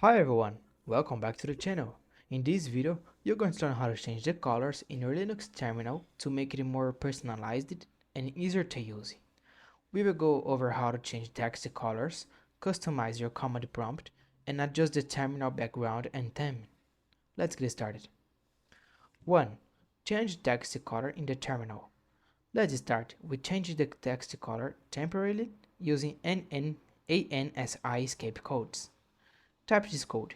Hi everyone, welcome back to the channel. In this video, you're going to learn how to change the colors in your Linux terminal to make it more personalized and easier to use. We will go over how to change text colors, customize your command prompt, and adjust the terminal background and theme. Let's get started. 1. Change text color in the terminal. Let's start with changing the text color temporarily using ANSI escape codes. Type this code.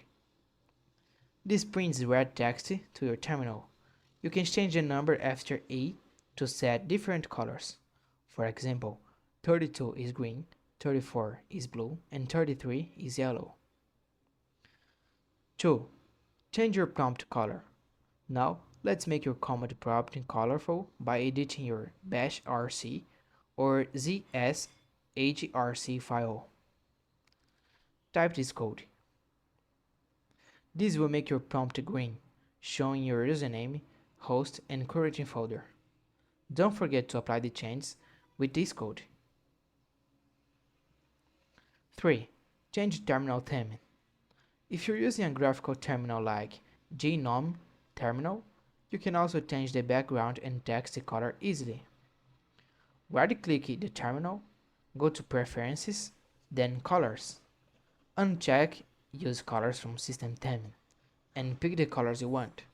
This prints red text to your terminal. You can change the number after A to set different colors. For example, 32 is green, 34 is blue, and 33 is yellow. 2. Change your prompt color. Now, let's make your command prompt colorful by editing your bash rc or zshrc file. Type this code. This will make your prompt green, showing your username, host, and current folder. Don't forget to apply the changes with this code. 3. Change terminal theme. If you're using a graphical terminal like GNOME terminal, you can also change the background and text color easily. Right-click the terminal, go to Preferences, then Colors. Uncheck Use colors from system theme and pick the colors you want.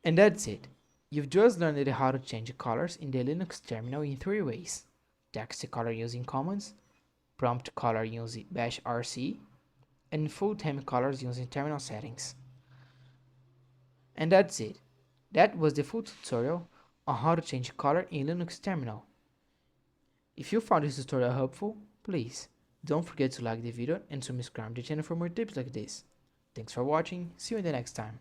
And that's it. You've just learned how to change colors in the Linux terminal in 3 ways: text color using commands, prompt color using bash rc, and full theme colors using terminal settings. And that's it. That was the full tutorial on how to change color in Linux terminal. If you found this tutorial helpful, please don't forget to like the video and subscribe to the channel for more tips like this. Thanks for watching, see you in the next time.